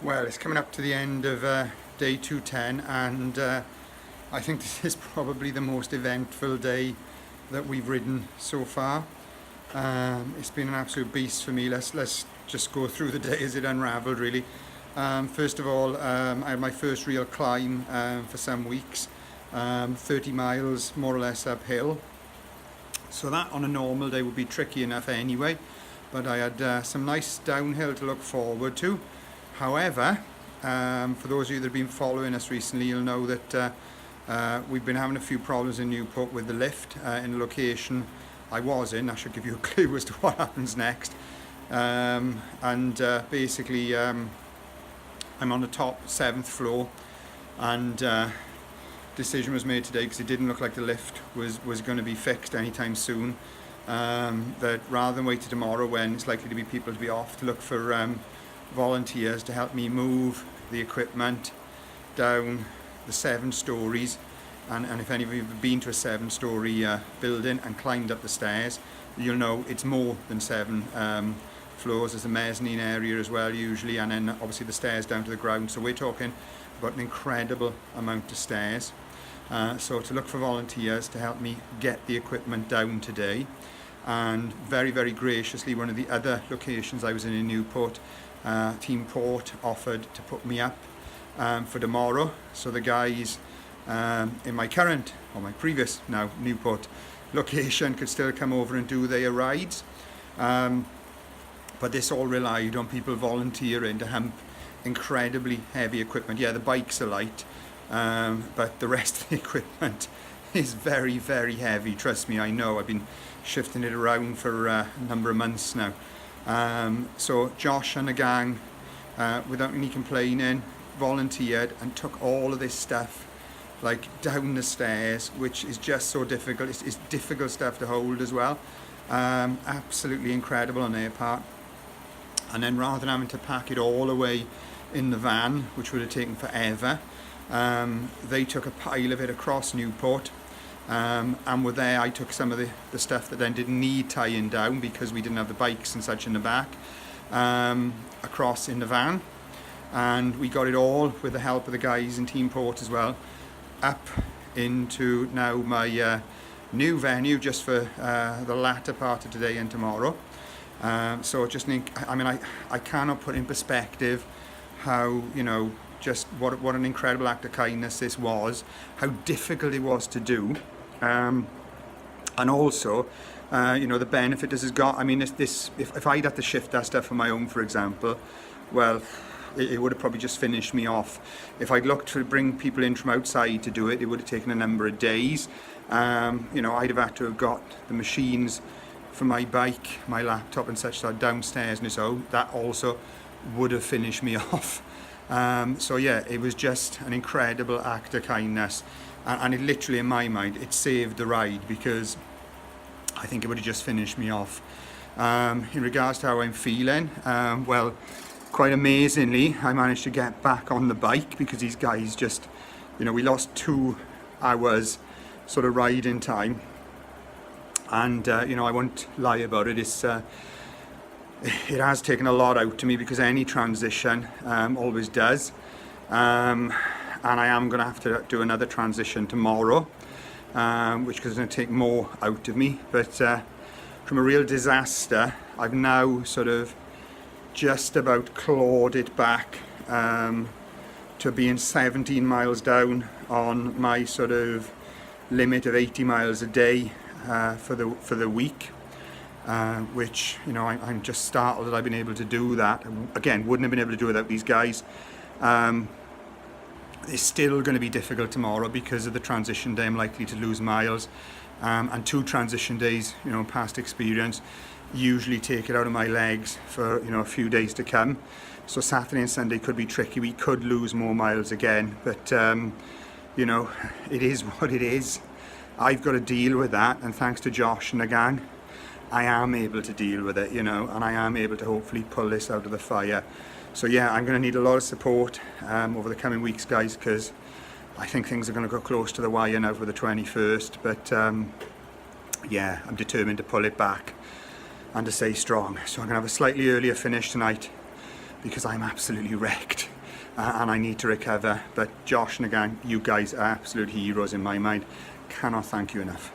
Well, it's coming up to the end of day 210, and I think this is probably the most eventful day that we've ridden so far. It's been an absolute beast for me. Let's just go through the day as it unravelled, really. First of all, I had my first real climb for some weeks, 30 miles more or less uphill. So that on a normal day would be tricky enough anyway, but I had some nice downhill to look forward to. However, for those of you that have been following us recently, you'll know that we've been having a few problems in Newport with the lift in the location I was in. I should give you a clue as to what happens next. Basically, I'm on the top 7th floor, and decision was made today because it didn't look like the lift was going to be fixed anytime soon. That rather than wait till tomorrow when it's likely to be people to be off, to look for volunteers to help me move the equipment down the 7 stories. And if any of you have been to a 7-story building and climbed up the stairs, you'll know it's more than 7 floors. There's a mezzanine area as well usually, and then obviously the stairs down to the ground. So we're talking about an incredible amount of stairs. So to look for volunteers to help me get the equipment down today. And very, very graciously, one of the other locations I was in Newport, Team Port offered to put me up for tomorrow. So the guys in my current, or my previous now Newport location, could still come over and do their rides. But this all relied on people volunteering to hump incredibly heavy equipment. Yeah, the bikes are light, but the rest of the equipment is very, very heavy. Trust me, I know. I've been shifting it around for a number of months now. So Josh and the gang, without any complaining, volunteered and took all of this stuff like down the stairs, which is just so difficult. It's difficult stuff to hold as well. Absolutely incredible on their part. And then rather than having to pack it all away in the van, which would have taken forever, they took a pile of it across Newport. And with there, I took some of the stuff that then didn't need tying down because we didn't have the bikes and such in the back, across in the van. And we got it all, with the help of the guys in Team Port as well, up into now my new venue just for the latter part of today and tomorrow. So just think, I mean, I cannot put in perspective how, you know, just what an incredible act of kindness this was, how difficult it was to do, and also, you know, the benefit this has got. I mean, if I'd had to shift that stuff on my own, for example, well, it would have probably just finished me off. If I'd looked to bring people in from outside to do it, it would have taken a number of days. You know, I'd have had to have got the machines for my bike, my laptop and such downstairs, and so that also would have finished me off. So yeah, it was just an incredible act of kindness, and it literally, in my mind, it saved the ride, because I think it would have just finished me off. In regards to how I'm feeling, well, quite amazingly, I managed to get back on the bike, because these guys just, you know, we lost 2 hours sort of riding time, and you know, I won't lie about it, it has taken a lot out to me, because any transition always does, and I am going to have to do another transition tomorrow, which is going to take more out of me. But from a real disaster, I've now sort of just about clawed it back to being 17 miles down on my sort of limit of 80 miles a day for the week. Which, you know, I'm just startled that I've been able to do that. Again, wouldn't have been able to do it without these guys. It's still going to be difficult tomorrow because of the transition day. I'm likely to lose miles, and 2 transition days, you know, past experience, usually take it out of my legs for, you know, a few days to come. So Saturday and Sunday could be tricky. We could lose more miles again, but you know, it is what it is. I've got to deal with that, and thanks to Josh and the gang, I am able to deal with it, you know, and I am able to hopefully pull this out of the fire. So yeah, I'm going to need a lot of support over the coming weeks, guys, because I think things are going to go close to the wire now for the 21st. But yeah, I'm determined to pull it back and to stay strong. So I'm going to have a slightly earlier finish tonight, because I'm absolutely wrecked. and I need to recover. But Josh and the gang, you guys are absolute heroes in my mind. Cannot thank you enough.